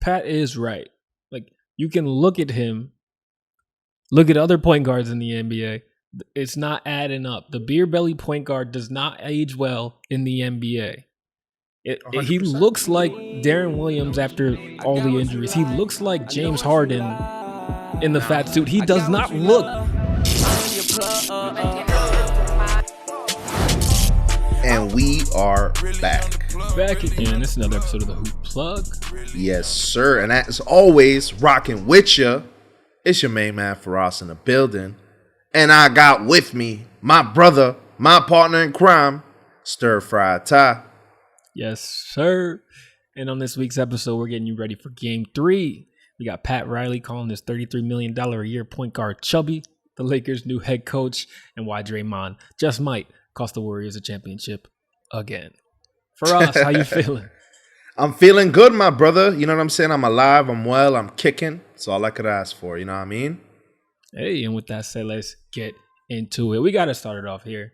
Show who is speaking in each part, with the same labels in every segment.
Speaker 1: Pat is right. Like, you can look at him, look at other point guards in the NBA. It's not adding up. The beer belly point guard does not age well in the NBA. He looks like Darren Williams after all the injuries. He looks like James Harden in the fat suit. He does not look.
Speaker 2: And we are back.
Speaker 1: Back again. This is another episode of the Hoop Plug.
Speaker 2: Yes, sir. And as always, rocking with you, it's your main man Firas in the building. And I got with me my brother, my partner in crime, Stir Fry Ty.
Speaker 1: Yes, sir. And on this week's episode, we're getting you ready for Game 3. We got Pat Riley calling this $33 million a year point guard Chubby, the Lakers' new head coach, and why Draymond just might cost the Warriors a championship again. For us, how you feeling?
Speaker 2: I'm feeling good, my brother. You know what I'm saying? I'm alive, I'm well, I'm kicking. That's all I could ask for, you know what I mean?
Speaker 1: Hey, and with that said, let's get into it. We got to start it off here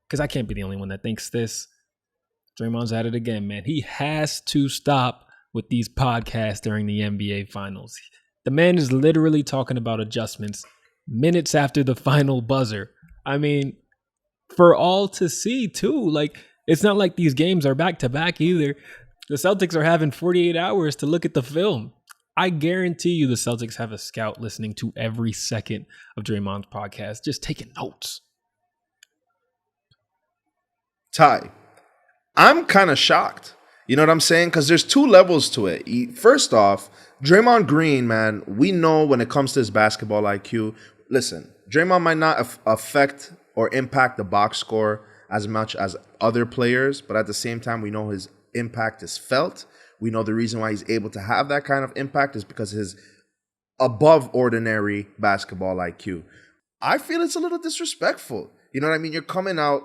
Speaker 1: because I can't be the only one that thinks this. Draymond's at it again, man. He has to stop with these podcasts during the NBA Finals. The man is literally talking about adjustments minutes after the final buzzer. I mean, for all to see, too. Like, it's not like these games are back-to-back either. The Celtics are having 48 hours to look at the film. I guarantee you the Celtics have a scout listening to every second of Draymond's podcast, just taking notes.
Speaker 2: Ty, I'm kind of shocked. You know what I'm saying? Because there's two levels to it. First off, Draymond Green, man, we know when it comes to his basketball IQ. Listen, Draymond might not affect or impact the box score as much as other players, but at the same time, we know his impact is felt. We know the reason why he's able to have that kind of impact is because of his above ordinary basketball IQ. I feel it's a little disrespectful. You know what I mean? You're coming out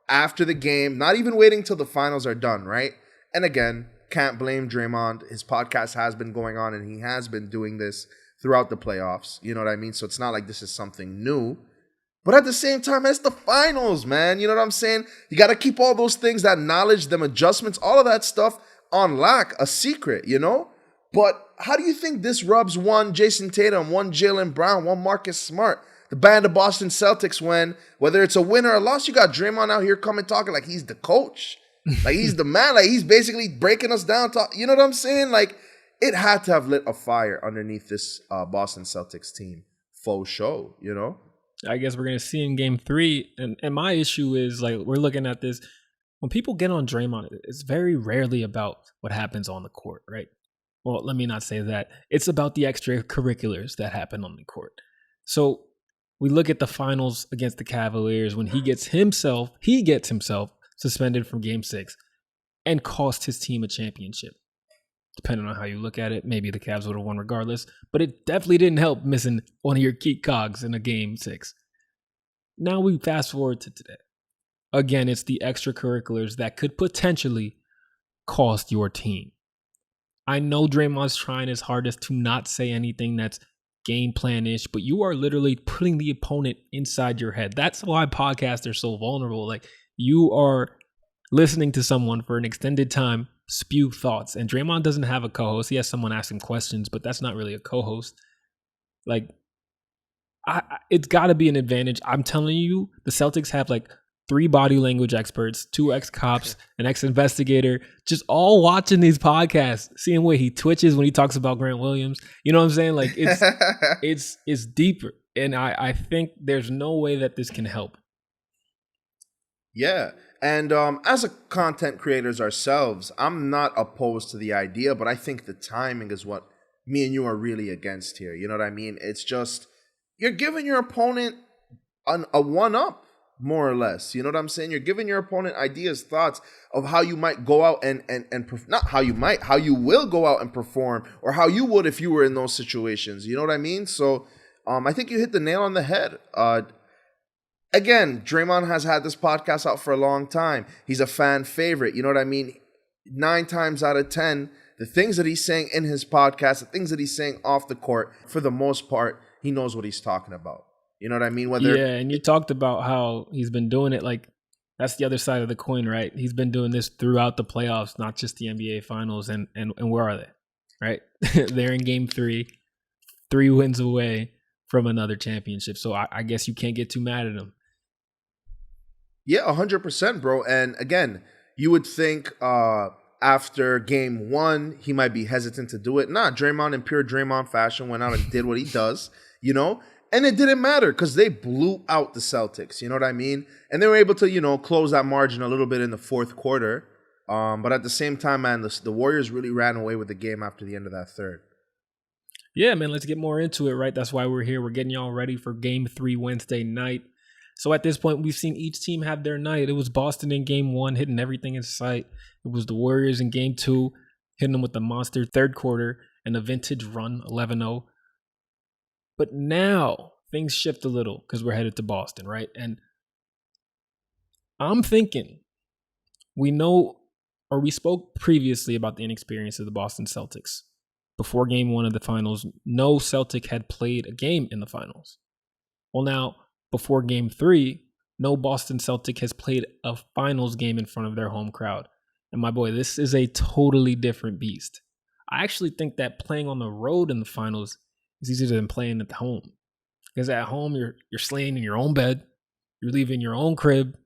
Speaker 2: after the game, not even waiting till the finals are done, right? And again, can't blame Draymond. His podcast has been going on and he has been doing this throughout the playoffs. You know what I mean? So it's not like this is something new. But at the same time, it's the finals, man. You know what I'm saying? You got to keep all those things, that knowledge, them adjustments, all of that stuff on lock, a secret, you know? But how do you think this rubs one Jason Tatum, one Jaylen Brown, one Marcus Smart, the band of Boston Celtics when, whether it's a win or a loss, you got Draymond out here coming talking like he's the coach. Like he's the man. Like he's basically breaking us down. You know what I'm saying? Like it had to have lit a fire underneath this Boston Celtics team. Faux show, you know?
Speaker 1: I guess we're going to see in Game 3. And my issue is, like, we're looking at this. When people get on Draymond, it's very rarely about what happens on the court, right? Well, let me not say that. It's about the extracurriculars that happen on the court. So we look at the finals against the Cavaliers when he gets himself suspended from Game 6 and cost his team a championship. Depending on how you look at it, maybe the Cavs would have won regardless, but it definitely didn't help missing one of your key cogs in a Game 6. Now we fast forward to today. Again, it's the extracurriculars that could potentially cost your team. I know Draymond's trying his hardest to not say anything that's game plan-ish, but you are literally putting the opponent inside your head. That's why podcasts are so vulnerable. Like, you are listening to someone for an extended time spew thoughts, and Draymond doesn't have a co-host. He has someone ask him questions, but that's not really a co-host. Like, it's got to be an advantage. I'm telling you, the Celtics have like 3 body language experts, 2 ex-cops, an ex-investigator, just all watching these podcasts, seeing where he twitches when he talks about Grant Williams. You know what I'm saying? Like, it's deeper, and I think there's no way that this can help.
Speaker 2: Yeah. And as a content creators ourselves, I'm not opposed to the idea, but I think the timing is what me and you are really against here. You know what I mean? It's just, you're giving your opponent a one-up, more or less. You know what I'm saying? You're giving your opponent ideas, thoughts of how you might go out and not how you might, how you will go out and perform, or how you would if you were in those situations. You know what I mean? So I think you hit the nail on the head. Again, Draymond has had this podcast out for a long time. He's a fan favorite. You know what I mean? 9 times out of 10, the things that he's saying in his podcast, the things that he's saying off the court, for the most part, he knows what he's talking about. You know what I mean?
Speaker 1: Yeah, and you talked about how he's been doing it. Like, that's the other side of the coin, right? He's been doing this throughout the playoffs, not just the NBA Finals. And where are they? right? They're in game 3, 3 wins away from another championship. So I guess you can't get too mad at them.
Speaker 2: Yeah, 100%, bro. And again, you would think after game 1, he might be hesitant to do it. Nah, Draymond in pure Draymond fashion went out and did what he does, you know? And it didn't matter because they blew out the Celtics, you know what I mean? And they were able to, you know, close that margin a little bit in the fourth quarter. But at the same time, man, the Warriors really ran away with the game after the end of that third.
Speaker 1: Yeah, man, let's get more into it, right? That's why we're here. We're getting y'all ready for game 3 Wednesday night. So at this point, we've seen each team have their night. It was Boston in game 1, hitting everything in sight. It was the Warriors in game 2, hitting them with the monster third quarter and a vintage run, 11-0. But now things shift a little because we're headed to Boston, right? And I'm thinking we know, or we spoke previously about the inexperience of the Boston Celtics. Before game 1 of the finals, no Celtic had played a game in the finals. Well, now, before game 3, no Boston Celtic has played a finals game in front of their home crowd. And my boy, this is a totally different beast. I actually think that playing on the road in the finals is easier than playing at home. Because at home, you're slaying in your own bed. You're leaving your own crib.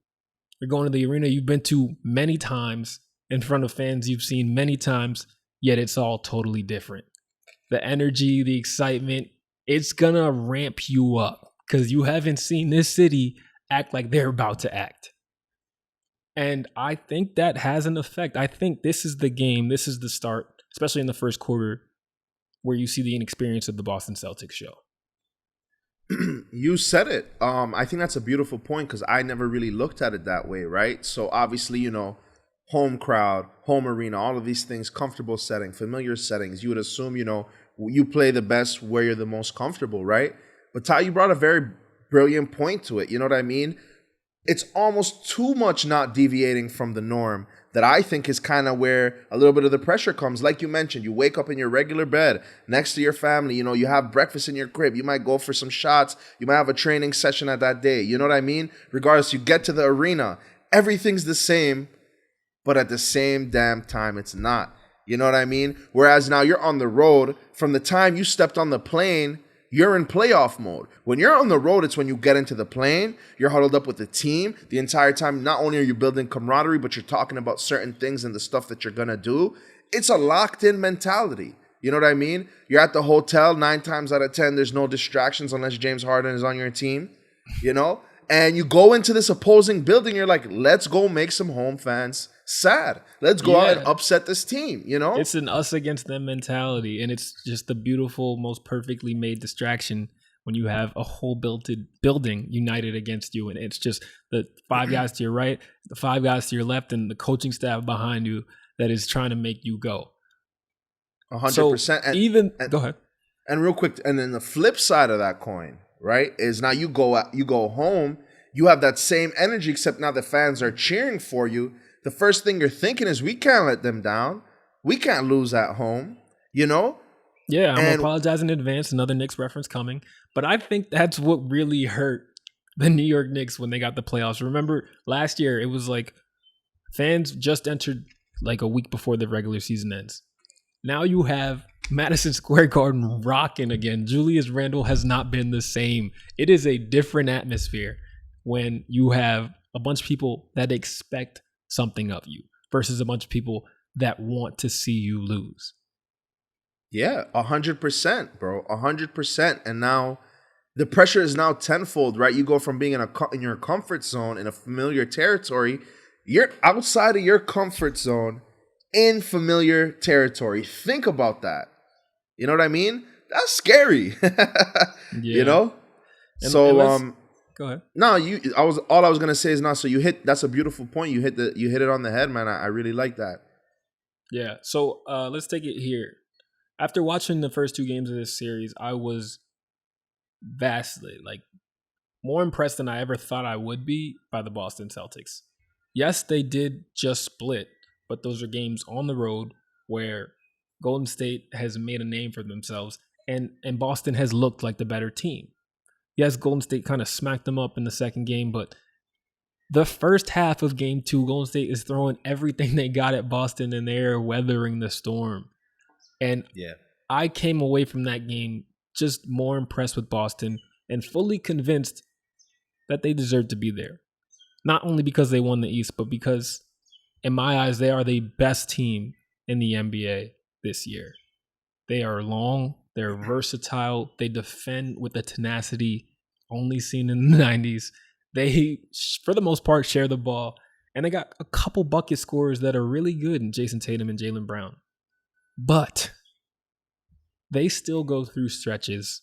Speaker 1: You're going to the arena you've been to many times in front of fans you've seen many times, yet it's all totally different. The energy, the excitement, it's going to ramp you up because you haven't seen this city act like they're about to act. And I think that has an effect. I think this is the game, this is the start, especially in the first quarter, where you see the inexperience of the Boston Celtics show.
Speaker 2: You said it. I think that's a beautiful point because I never really looked at it that way, right? So obviously, you know, home crowd, home arena, all of these things, comfortable setting, familiar settings. You would assume, you know, you play the best where you're the most comfortable, right? But Ty, you brought a very brilliant point to it. You know what I mean? It's almost too much not deviating from the norm that I think is kind of where a little bit of the pressure comes. Like you mentioned, you wake up in your regular bed next to your family, you know, you have breakfast in your crib, you might go for some shots, you might have a training session at that day. You know what I mean? Regardless, you get to the arena, everything's the same, but at the same damn time, it's not. You know what I mean? Whereas now you're on the road, from the time you stepped on the plane, you're in playoff mode. When you're on the road, it's when you get into the plane, you're huddled up with the team the entire time. Not only are you building camaraderie, but you're talking about certain things and the stuff that you're going to do. It's a locked-in mentality. You know what I mean? You're at the hotel 9 times out of 10. There's no distractions unless James Harden is on your team, you know? And you go into this opposing building, you're like, let's go make some home fans sad. Let's go out and upset this team, you know?
Speaker 1: It's an us against them mentality, and it's just the beautiful, most perfectly made distraction when you have a whole building united against you, and it's just the 5 guys to your right, the 5 guys to your left, and the coaching staff behind you that is trying to make you go.
Speaker 2: 100%.
Speaker 1: Go ahead.
Speaker 2: And real quick, and then the flip side of that coin, right, is now you go home, you have that same energy, except now the fans are cheering for you. The first thing you're thinking is, we can't let them down. We can't lose at home, you know?
Speaker 1: Yeah, I'm apologizing in advance. Another Knicks reference coming. But I think that's what really hurt the New York Knicks when they got the playoffs. Remember, last year, it was like fans just entered like a week before the regular season ends. Now you have Madison Square Garden rocking again. Julius Randle has not been the same. It is a different atmosphere when you have a bunch of people that expect something of you versus a bunch of people that want to see you lose.
Speaker 2: Yeah, 100%, bro, 100%. And now the pressure is now tenfold, right? You go from being in your comfort zone in a familiar territory, you're outside of your comfort zone in familiar territory. Think about that. You know what I mean? That's scary. You know?
Speaker 1: And go ahead.
Speaker 2: No, all I was gonna say is now. So that's a beautiful point. You hit it on the head, man. I really like that.
Speaker 1: Yeah. So let's take it here. After watching the first 2 games of this series, I was vastly, more impressed than I ever thought I would be by the Boston Celtics. Yes, they did just split, but those are games on the road where Golden State has made a name for themselves, and Boston has looked like the better team. Yes, Golden State kind of smacked them up in the second game, but the first half of game 2, Golden State is throwing everything they got at Boston, and they're weathering the storm. And
Speaker 2: Yeah.
Speaker 1: I came away from that game just more impressed with Boston and fully convinced that they deserve to be there. Not only because they won the East, but because, in my eyes, they are the best team in the NBA this year. They are long, they're versatile, they defend with a tenacity only seen in the 90s. They, for the most part, share the ball. And they got a couple bucket scorers that are really good in Jason Tatum and Jaylen Brown. But they still go through stretches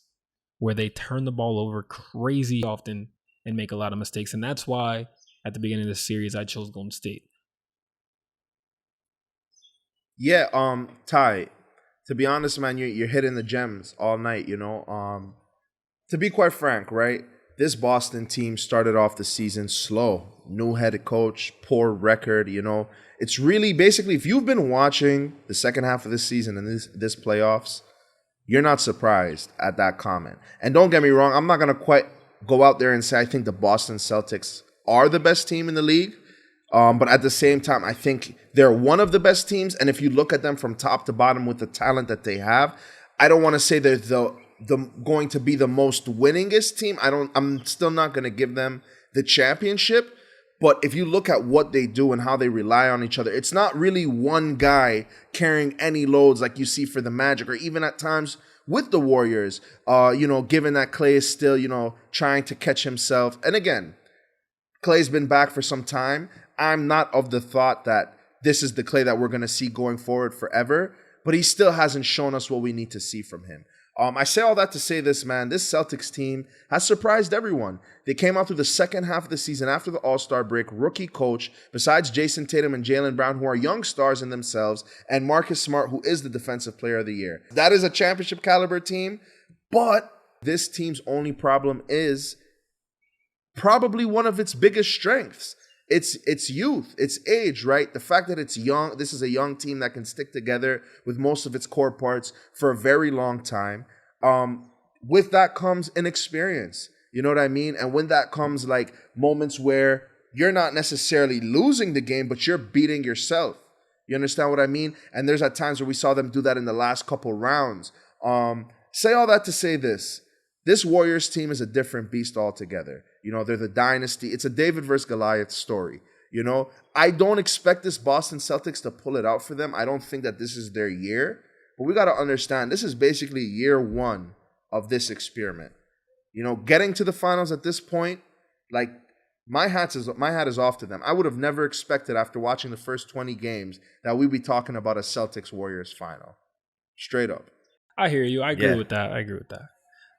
Speaker 1: where they turn the ball over crazy often and make a lot of mistakes. And that's why at the beginning of the series, I chose Golden State.
Speaker 2: Yeah, Ty, to be honest, man, you're hitting the gems all night, you know. To be quite frank, right? This Boston team started off the season slow. New head coach, poor record, you know. It's really basically, if you've been watching the second half of this season and this playoffs, you're not surprised at that comment. And don't get me wrong, I'm not going to quite go out there and say I think the Boston Celtics are the best team in the league. But at the same time, I think they're one of the best teams. And if you look at them from top to bottom with the talent that they have, I don't want to say they're the going to be the most winningest team. I'm still not going to give them the championship. But if you look at what they do and how they rely on each other, it's not really one guy carrying any loads like you see for the Magic, or even at times with the Warriors, given that Klay is still, trying to catch himself. And again, Klay's been back for some time. I'm not of the thought that this is the Klay that we're going to see going forward forever, but he still hasn't shown us what we need to see from him. I say all that to say this, man. This Celtics team has surprised everyone. They came out through the second half of the season after the All-Star break, rookie coach, besides Jason Tatum and Jaylen Brown, who are young stars in themselves, and Marcus Smart, who is the Defensive Player of the Year. That is a championship caliber team, but this team's only problem is probably one of its biggest strengths. It's youth, it's age, right? The fact that it's young, this is a young team that can stick together with most of its core parts for a very long time. With that comes inexperience, you know what I mean? And when that comes like moments where you're not necessarily losing the game, but you're beating yourself. You understand what I mean? And there's at times where we saw them do that in the last couple rounds. Say all that to say this. This Warriors team is a different beast altogether. They're the dynasty. It's a David versus Goliath story. I don't expect this Boston Celtics to pull it out for them. I don't think that this is their year. But we got to understand, this is basically year one of this experiment. Getting to the finals at this point, like, my hat is off to them. I would have never expected after watching the first 20 games that we'd be talking about a Celtics-Warriors final. Straight up.
Speaker 1: I hear you. I agree with that.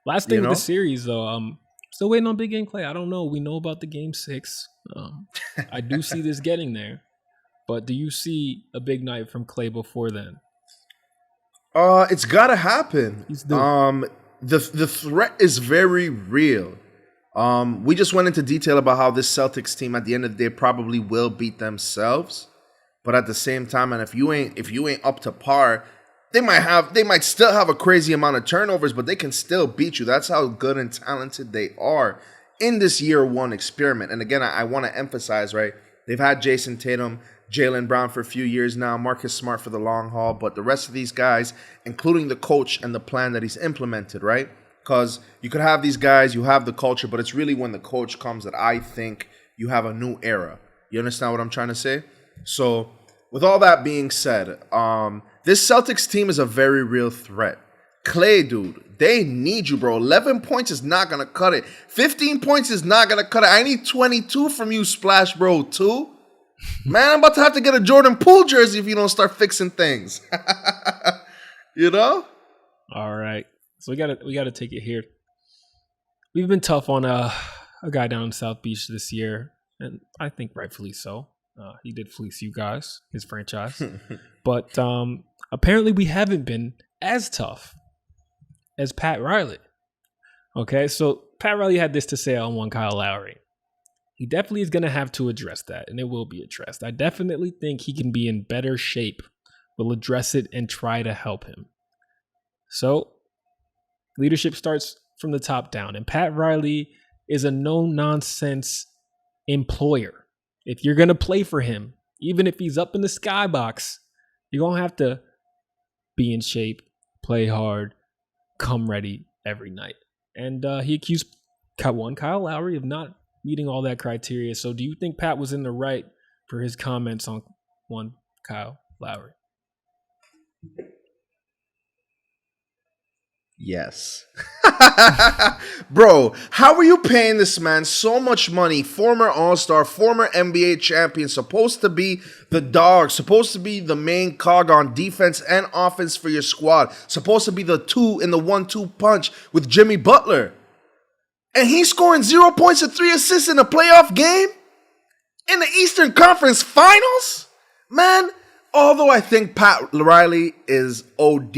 Speaker 1: Last thing with the series, though, still waiting on Big Game Clay. I don't know. We know about the Game 6. I do see this getting there. But do you see a big night from Clay before then?
Speaker 2: It's got to happen. The threat is very real. We just went into detail about how this Celtics team at the end of the day probably will beat themselves. But at the same time, and if you ain't up to par, they might still have a crazy amount of turnovers, but they can still beat you. That's how good and talented they are in this year one experiment. And again, I want to emphasize, right? They've had Jason Tatum, Jaylen Brown for a few years now, Marcus Smart for the long haul, but the rest of these guys, including the coach and the plan that he's implemented, right? Because you could have these guys, you have the culture, but it's really when the coach comes that I think you have a new era. You understand what I'm trying to say? So with all that being said, this Celtics team is a very real threat. Clay, dude, they need you, bro. 11 points is not going to cut it. 15 points is not going to cut it. I need 22 from you, Splash Bro, too. Man, I'm about to have to get a Jordan Poole jersey if you don't start fixing things.
Speaker 1: All right. So we gotta take it here. We've been tough on a guy down in South Beach this year, and I think rightfully so. He did fleece you guys, his franchise. But apparently we haven't been as tough as Pat Riley. Okay, so Pat Riley had this to say on one Kyle Lowry. He definitely is going to have to address that, and it will be addressed. I definitely think he can be in better shape. We'll address it and try to help him. So leadership starts from the top down, and Pat Riley is a no-nonsense employer. If you're going to play for him, even if he's up in the skybox, you're going to have to be in shape, play hard, come ready every night. And he accused Kyle Lowry of not meeting all that criteria. So do you think Pat was in the right for his comments on one Kyle Lowry?
Speaker 2: Yes. Bro, how are you paying this man so much money? Former All-Star, former NBA champion, supposed to be the dog, supposed to be the main cog on defense and offense for your squad, supposed to be the two in the 1-2 punch with Jimmy Butler. And he's scoring 0 points and 3 assists in a playoff game? In the Eastern Conference Finals? Man, although I think Pat Riley is OD,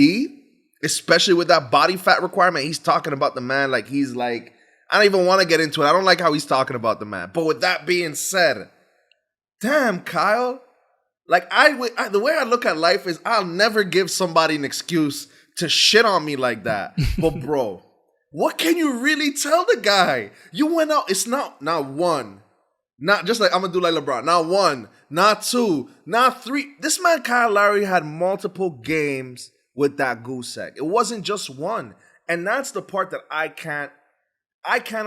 Speaker 2: especially with that body fat requirement, he's talking about the man like he's like, I don't even want to get into it. I don't like how he's talking about the man. But with that being said, damn, Kyle. Like, the way I look at life is I'll never give somebody an excuse to shit on me like that. But, bro, what can you really tell the guy? You went out. It's not one. Not just like I'm going to do like LeBron. Not one, not two, not three. This man, Kyle Lowry, had multiple games with that goose egg. It wasn't just one. And that's the part that I can't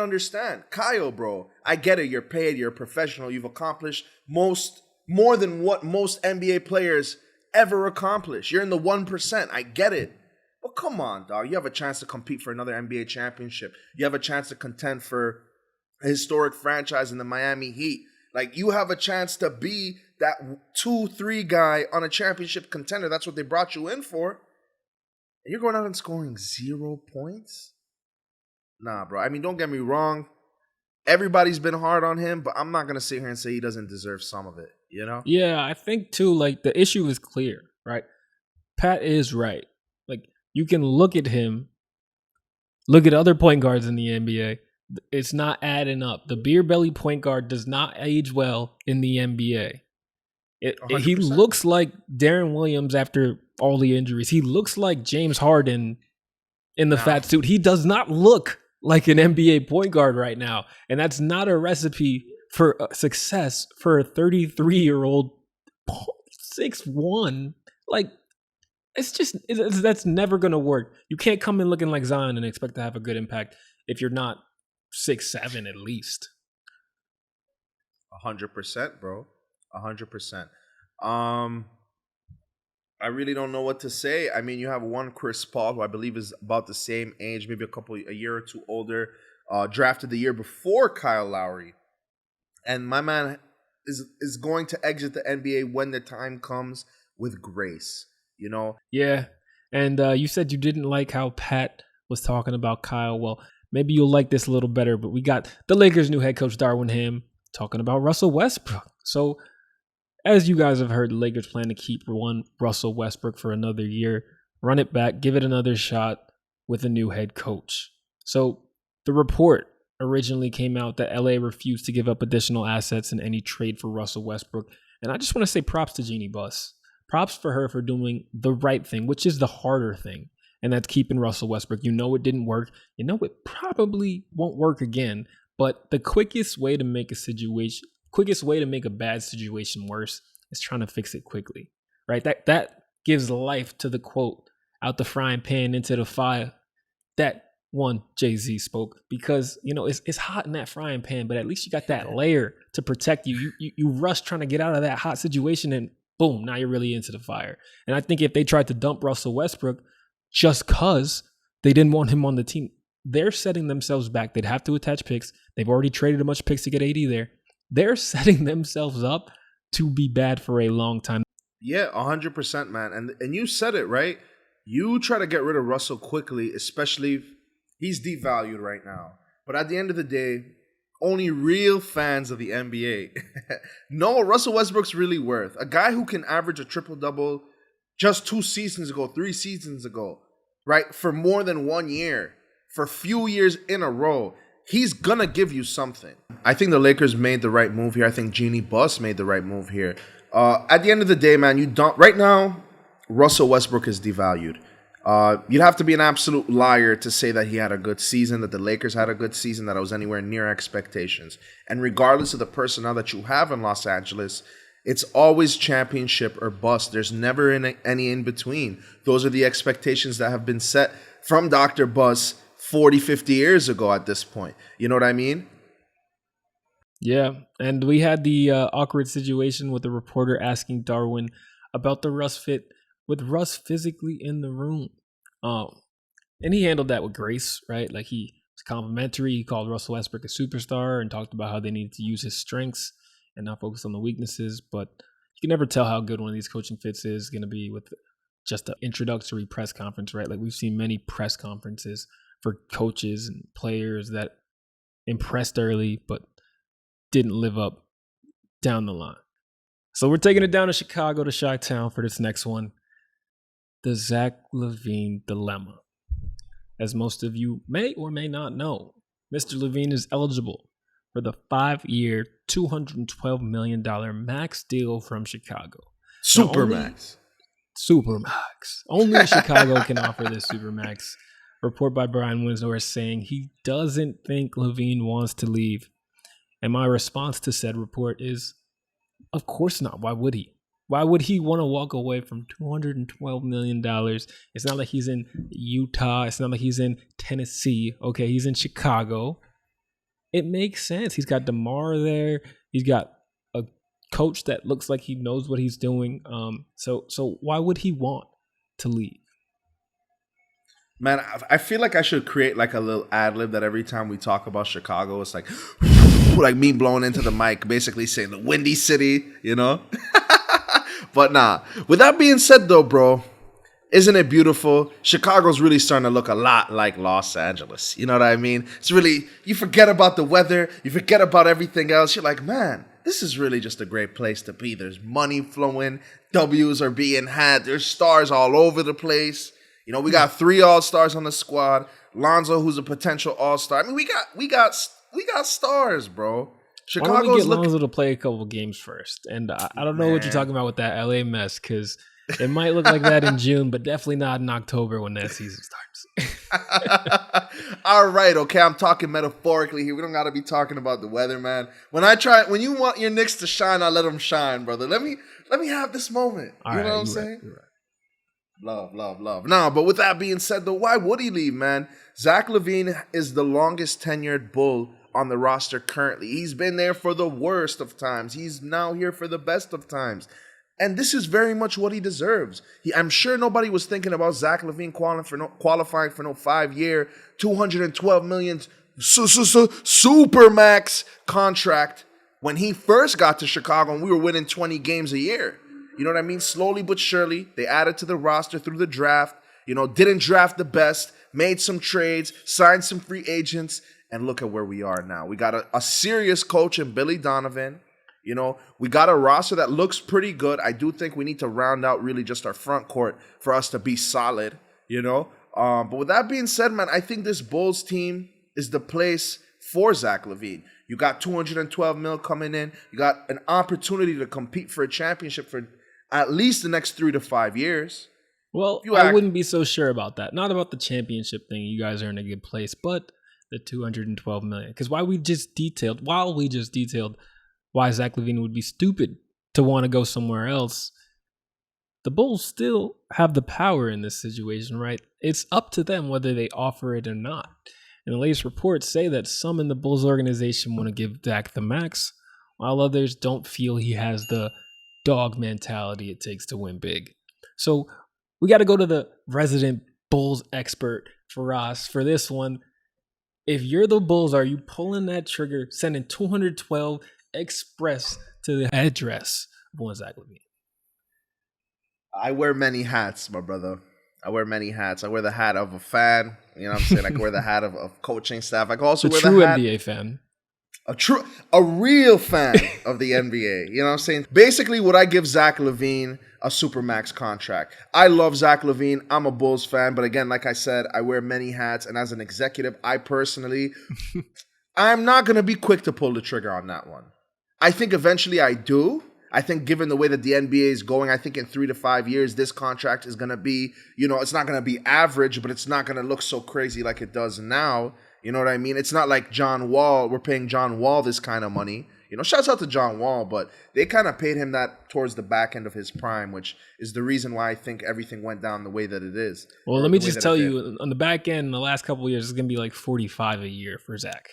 Speaker 2: understand. Kyle, bro, I get it. You're paid. You're a professional. You've accomplished more than what most NBA players ever accomplish. You're in the 1%. I get it. But come on, dog. You have a chance to compete for another NBA championship. You have a chance to contend for a historic franchise in the Miami Heat. Like, you have a chance to be that 2-3 guy on a championship contender. That's what they brought you in for. And you're going out and scoring 0 points? Nah, bro. I mean, don't get me wrong. Everybody's been hard on him, but I'm not going to sit here and say he doesn't deserve some of it, you know?
Speaker 1: Yeah, I think, too, like, the issue is clear, right? Pat is right. Like, you can look at him, look at other point guards in the NBA. It's not adding up. The beer belly point guard does not age well in the NBA. He looks like Darren Williams after all the injuries. He looks like James Harden in the fat suit. He does not look like an NBA point guard right now. And that's not a recipe for success for a 33-year-old 6'1". Like, that's never going to work. You can't come in looking like Zion and expect to have a good impact if you're not 6'7" at least.
Speaker 2: 100%, bro. 100%. I really don't know what to say. I mean, you have one Chris Paul, who I believe is about the same age, maybe a year or two older, drafted the year before Kyle Lowry. And my man is going to exit the NBA when the time comes with grace, you know?
Speaker 1: Yeah. And you said you didn't like how Pat was talking about Kyle. Well, maybe you'll like this a little better, but we got the Lakers' new head coach, Darwin Ham, talking about Russell Westbrook. So, as you guys have heard, the Lakers plan to keep one Russell Westbrook for another year, run it back, give it another shot with a new head coach. So the report originally came out that LA refused to give up additional assets in any trade for Russell Westbrook. And I just want to say props to Jeannie Buss. Props for her for doing the right thing, which is the harder thing. And that's keeping Russell Westbrook. You know it didn't work. You know it probably won't work again. But the quickest way to make a bad situation worse is trying to fix it quickly, right? That gives life to the quote, out the frying pan into the fire, that one Jay-Z spoke, because, you know, it's hot in that frying pan, but at least you got that layer to protect you. You rush trying to get out of that hot situation and boom, now you're really into the fire. And I think if they tried to dump Russell Westbrook just because they didn't want him on the team, they're setting themselves back. They'd have to attach picks. They've already traded a bunch of picks to get AD there. They're setting themselves up to be bad for a long time.
Speaker 2: Yeah, 100%, man. And you said it, right? You try to get rid of Russell quickly, especially if he's devalued right now. But at the end of the day, only real fans of the NBA know what Russell Westbrook's really worth. A guy who can average a triple-double just 3 seasons ago, right? For more than 1 year, for a few years in a row. He's going to give you something. I think the Lakers made the right move here. I think Jeannie Buss made the right move here. At the end of the day, man, right now, Russell Westbrook is devalued. You'd have to be an absolute liar to say that he had a good season, that the Lakers had a good season, that it was anywhere near expectations. And regardless of the personnel that you have in Los Angeles, It's always championship or bust. There's never any in between. Those are the expectations that have been set from Dr. Buzz 40, 50 years ago at this point. You know what I mean?
Speaker 1: Yeah, and we had the awkward situation with the reporter asking Darwin about the Russ fit with Russ physically in the room. And he handled that with grace, right? Like he was complimentary. He called Russell Westbrook a superstar and talked about how they needed to use his strengths and not focus on the weaknesses. But you can never tell how good one of these coaching fits is going to be with just an introductory press conference, right? Like we've seen many press conferences for coaches and players that impressed early, but didn't live up down the line. So we're taking it down to Chicago, to Chi-Town for this next one. The Zach Lavine dilemma. As most of you may or may not know, Mr. Lavine is eligible for the 5-year, $212 million max deal from Chicago.
Speaker 2: Supermax.
Speaker 1: Only Chicago can offer this Supermax. Report by Brian Winslow is saying he doesn't think Lavine wants to leave. And my response to said report is, of course not. Why would he? Why would he want to walk away from $212 million? It's not like he's in Utah. It's not like he's in Tennessee. Okay, he's in Chicago. It makes sense. He's got DeMar there. He's got a coach that looks like he knows what he's doing. So why would he want to leave?
Speaker 2: Man, I feel like I should create like a little ad lib that every time we talk about Chicago, it's like me blowing into the mic, basically saying the Windy City, you know? But nah, with that being said though, bro, isn't it beautiful? Chicago's really starting to look a lot like Los Angeles. You know what I mean? It's really, you forget about the weather, you forget about everything else. You're like, man, this is really just a great place to be. There's money flowing, W's are being had, there's stars all over the place. You know, we got 3 all-stars on the squad. Lonzo, who's a potential all-star. I mean, we got stars, bro.
Speaker 1: Why don't we get Lonzo to play a couple games first? And I don't know what you're talking about with that LA mess, because it might look like that in June, but definitely not in October when that season starts.
Speaker 2: All right, okay, I'm talking metaphorically here. We don't got to be talking about the weather, man. When you want your Knicks to shine, I let them shine, brother. Let me have this moment. You know what I'm saying?
Speaker 1: Right.
Speaker 2: Love. Nah, but with that being said, though, why would he leave, man? Zach Lavine is the longest tenured Bull on the roster currently. He's been there for the worst of times. He's now here for the best of times. And this is very much what he deserves. I'm sure nobody was thinking about Zach Lavine qualifying for no 5-year, $212 million supermax contract when he first got to Chicago and we were winning 20 games a year. You know what I mean? Slowly but surely, they added to the roster through the draft. You know, didn't draft the best, made some trades, signed some free agents, and look at where we are now. We got a serious coach in Billy Donovan. You know, we got a roster that looks pretty good. I do think we need to round out really just our front court for us to be solid, you know. But with that being said, man, I think this Bulls team is the place for Zach Lavine. You got $212 million coming in. You got an opportunity to compete for a championship for at least the next 3 to 5 years.
Speaker 1: Well, I wouldn't be so sure about that. Not about the championship thing. You guys are in a good place, but the $212 million. Because while we just detailed why Zach Lavine would be stupid to want to go somewhere else, the Bulls still have the power in this situation, right? It's up to them whether they offer it or not. And the latest reports say that some in the Bulls organization want to give Zach the max, while others don't feel he has the dog mentality it takes to win big. So we got to go to the resident Bulls expert, Firas, for this one. If you're the Bulls, are you pulling that trigger, sending 212 express to the address of one Zach Lavine?
Speaker 2: I wear many hats, my brother. I wear many hats. I wear the hat of a fan. You know what I'm saying? I can wear the hat of coaching staff. I can also wear the hat.
Speaker 1: NBA fan.
Speaker 2: A real fan of the NBA. You know what I'm saying? Basically, would I give Zach Lavine a supermax contract? I love Zach Lavine. I'm a Bulls fan. But again, like I said, I wear many hats. And as an executive, I personally, I'm not going to be quick to pull the trigger on that one. I think eventually I do. I think given the way that the NBA is going, I think in 3 to 5 years, this contract is going to be, you know, it's not going to be average, but it's not going to look so crazy like it does now. You know what I mean? It's not like John Wall. We're paying John Wall this kind of money. Shouts out to John Wall, but they kind of paid him that towards the back end of his prime, which is the reason why I think everything went down the way that it is.
Speaker 1: Well, let me just tell you, on the back end, in the last couple of years, it's going to be like 45 a year for Zach.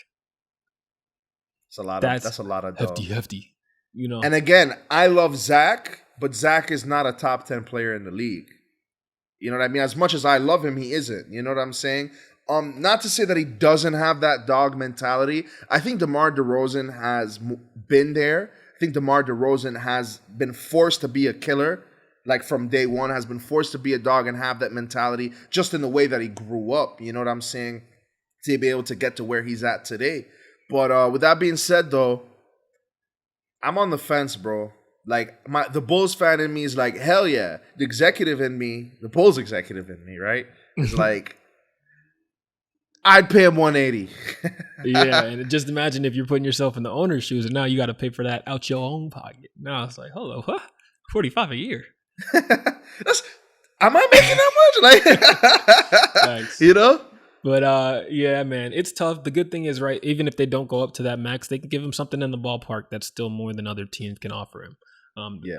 Speaker 2: That's a lot of dough.
Speaker 1: Hefty.
Speaker 2: And again, I love Zach, but Zach is not a top 10 player in the league. You know what I mean? As much as I love him, he isn't. You know what I'm saying? Not to say that he doesn't have that dog mentality. I think DeMar DeRozan has been there. I think DeMar DeRozan has been forced to be a killer, like from day one, has been forced to be a dog and have that mentality just in the way that he grew up. You know what I'm saying? To be able to get to where he's at today. But with that being said, though, I'm on the fence, bro. Like, the Bulls fan in me is like, hell yeah. The executive in me, the Bulls executive in me, right? Is like, I'd pay him 180.
Speaker 1: Yeah, and just imagine if you're putting yourself in the owner's shoes and now you got to pay for that out your own pocket. Now it's like, hold on, what? 45 a year.
Speaker 2: Am I making that much? Like,
Speaker 1: But yeah, man, it's tough. The good thing is, right, even if they don't go up to that max, they can give him something in the ballpark that's still more than other teams can offer him.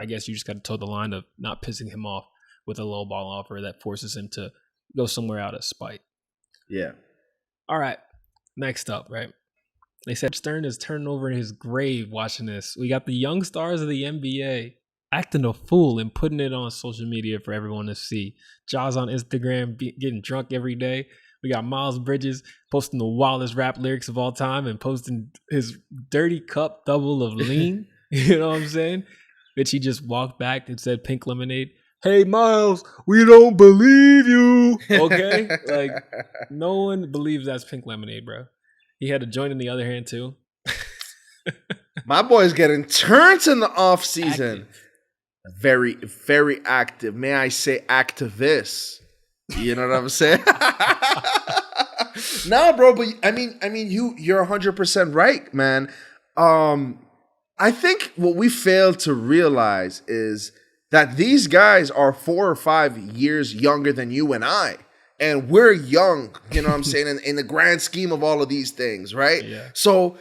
Speaker 1: I guess you just got to toe the line of not pissing him off with a low ball offer that forces him to go somewhere out of spite.
Speaker 2: Yeah.
Speaker 1: All right. Next up, right? They said Stern is turning over in his grave watching this. We got the young stars of the NBA acting a fool and putting it on social media for everyone to see. Jaws on Instagram getting drunk every day. We got Miles Bridges posting the wildest rap lyrics of all time and posting his dirty cup double of lean. You know what I'm saying? Bitch, he just walked back and said pink lemonade. Hey, Miles, we don't believe you. Okay? Like, no one believes that's pink lemonade, bro. He had a joint in the other hand, too.
Speaker 2: My boy's getting turned in the off season. Very, very active. May I say activist? You know what I'm saying? Nah, bro, but I mean, you're 100% right, man. I think what we fail to realize is that these guys are 4 or 5 years younger than you and I. And we're young, you know what I'm saying, in the grand scheme of all of these things, right?
Speaker 1: Yeah.
Speaker 2: So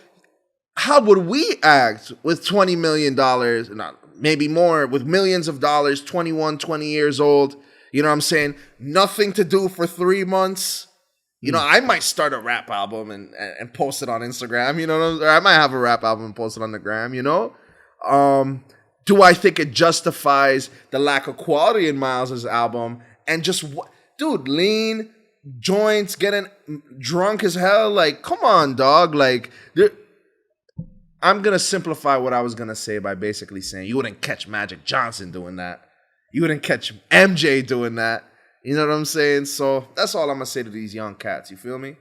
Speaker 2: how would we act with $20 million, not maybe more, with millions of dollars, 21, 20 years old, you know what I'm saying? Nothing to do for 3 months. You know, I might start a rap album and post it on Instagram, you know, or I might have a rap album and post it on the gram, you know? Do I think it justifies the lack of quality in Miles' album and just, dude, lean, joints, getting drunk as hell? Like, come on, dog. Like, I'm going to simplify what I was going to say by basically saying you wouldn't catch Magic Johnson doing that. You wouldn't catch MJ doing that. You know what I'm saying? So that's all I'm going to say to these young cats. You feel me?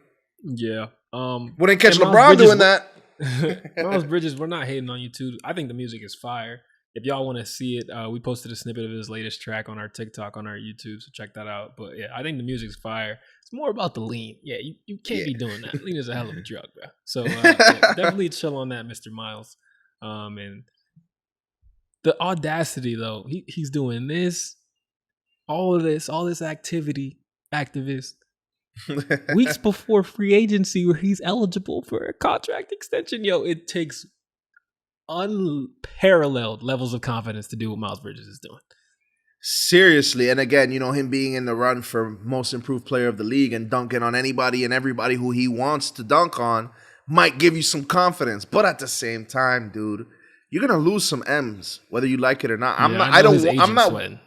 Speaker 1: Yeah.
Speaker 2: Wouldn't catch LeBron doing that.
Speaker 1: Miles Bridges, we're not hating on you too. I think the music is fire. If y'all want to see it, we posted a snippet of his latest track on our TikTok, on our YouTube, so check that out. But yeah, I think the music's fire. It's more about the lean. Yeah, you can't be doing that. Lean is a hell of a drug, bro. So definitely chill on that, Mr. Miles. And the audacity, though, he's doing this, all this activity, activist, weeks before free agency where he's eligible for a contract extension. Yo, it takes unparalleled levels of confidence to do what Miles Bridges is doing.
Speaker 2: Seriously. And again, you know, him being in the run for most improved player of the league and dunking on anybody and everybody who he wants to dunk on might give you some confidence. But at the same time, dude, you're going to lose some M's, whether you like it or not. I'm not.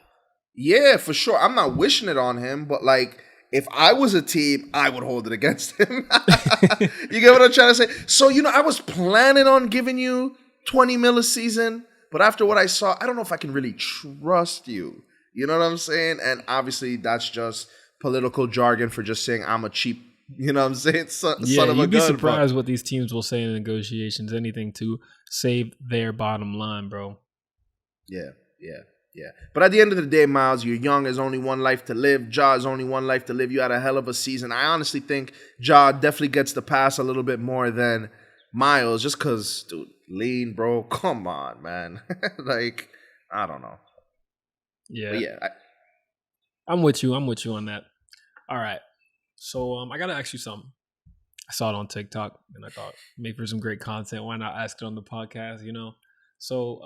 Speaker 2: Yeah, for sure. I'm not wishing it on him, but like, if I was a team, I would hold it against him. You get what I'm trying to say? So, you know, I was planning on giving you 20 mil a season, but after what I saw, I don't know if I can really trust you. You know what I'm saying? And obviously, that's just political jargon for just saying I'm a cheap, you know what I'm saying? Son of a gun.
Speaker 1: You'd be surprised what these teams will say in negotiations, anything to save their bottom line, bro.
Speaker 2: Yeah. But at the end of the day, Miles, you're young. There's only one life to live. Ja is only one life to live. You had a hell of a season. I honestly think Ja definitely gets the pass a little bit more than Miles, just because, dude, lean, bro. Come on, man. Like, I don't know.
Speaker 1: Yeah.
Speaker 2: But yeah.
Speaker 1: I'm with you on that. All right. So I got to ask you something. I saw it on TikTok and I thought maybe for some great content, why not ask it on the podcast? So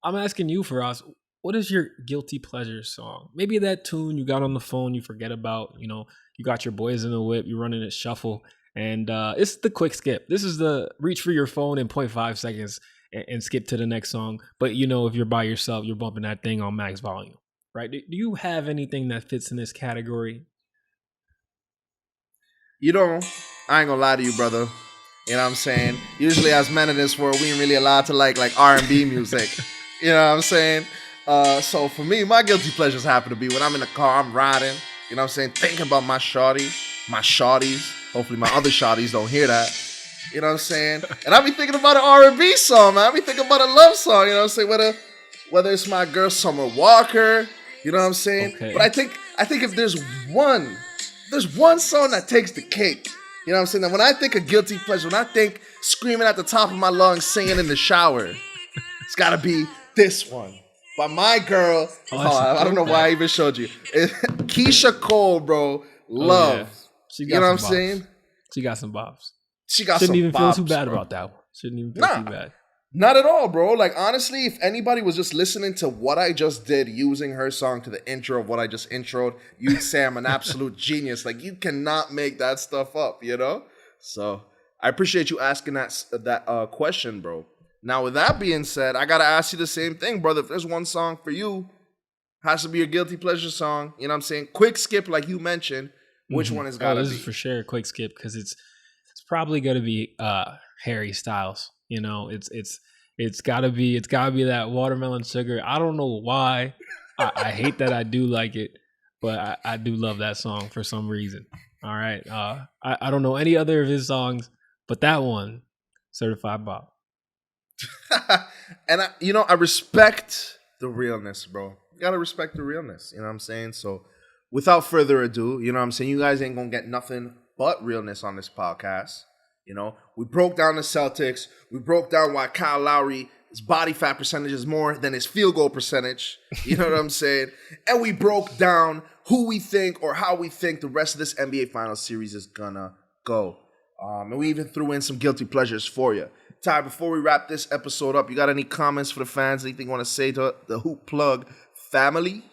Speaker 1: I'm asking you, for us, what is your guilty pleasure song? Maybe that tune you got on the phone you forget about. You got your boys in the whip, you're running it shuffle, and it's the quick skip. This is the reach for your phone in 0.5 seconds and skip to the next song. But if you're by yourself, you're bumping that thing on max volume, right? Do you have anything that fits in this category?
Speaker 2: I ain't gonna lie to you, brother. You know what I'm saying? Usually as men in this world, we ain't really allowed to like R&B music. You know what I'm saying? So for me, my guilty pleasures happen to be when I'm in the car, I'm riding, you know what I'm saying, thinking about my shawties. Hopefully my other shawties don't hear that. You know what I'm saying? And I be thinking about an R&B song, man. I be thinking about a love song, you know what I'm saying? Whether it's my girl Summer Walker, you know what I'm saying?
Speaker 1: Okay.
Speaker 2: But I think if there's one song that takes the cake. You know what I'm saying? Now, when I think of guilty pleasure, when I think screaming at the top of my lungs, singing in the shower, it's got to be this one. By my girl, I don't know why I even showed you. Keisha Cole, bro. Love.
Speaker 1: Yeah.
Speaker 2: You know what I'm saying?
Speaker 1: She got some bops.
Speaker 2: Shouldn't
Speaker 1: even feel too bad
Speaker 2: bro.
Speaker 1: about that one. Shouldn't even feel too bad.
Speaker 2: Not at all, bro. Like, honestly, if anybody was just listening to what I just did using her song to the intro of what I just introed, you'd say I'm an absolute genius. Like, you cannot make that stuff up, So, I appreciate you asking that question, bro. Now, with that being said, I got to ask you the same thing, brother. If there's one song for you, has to be your guilty pleasure song. You know what I'm saying? Quick skip, like you mentioned. Which one has got to be?
Speaker 1: This is for sure a quick skip because it's probably going to be Harry Styles. It's gotta be that watermelon sugar. I don't know why. I hate that I do like it, but I do love that song for some reason. All right. I don't know any other of his songs, but that one, Certified Bob.
Speaker 2: And I respect the realness, bro. You gotta respect the realness. You know what I'm saying? So without further ado, you know what I'm saying? You guys ain't gonna get nothing but realness on this podcast. We broke down the Celtics. We broke down why Kyle Lowry, his body fat percentage is more than his field goal percentage. You know what I'm saying? And we broke down who we think or how we think the rest of this NBA Finals series is gonna go. And we even threw in some guilty pleasures for you. Ty, before we wrap this episode up, you got any comments for the fans? Anything you want to say to the Hoop Plug family?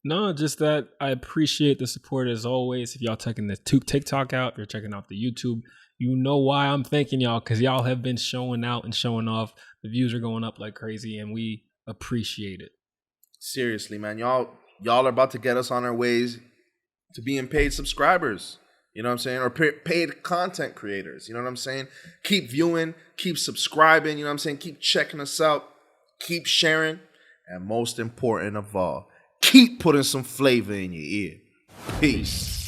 Speaker 1: No, just that I appreciate the support as always. If y'all checking the TikTok out, if you're checking out the YouTube, you know why I'm thanking y'all, because y'all have been showing out and showing off. The views are going up like crazy, and we appreciate it.
Speaker 2: Seriously, man. Y'all are about to get us on our ways to being paid subscribers. You know what I'm saying? Or paid content creators. You know what I'm saying? Keep viewing, keep subscribing. You know what I'm saying? Keep checking us out. Keep sharing. And most important of all, keep putting some flavor in your ear. Peace.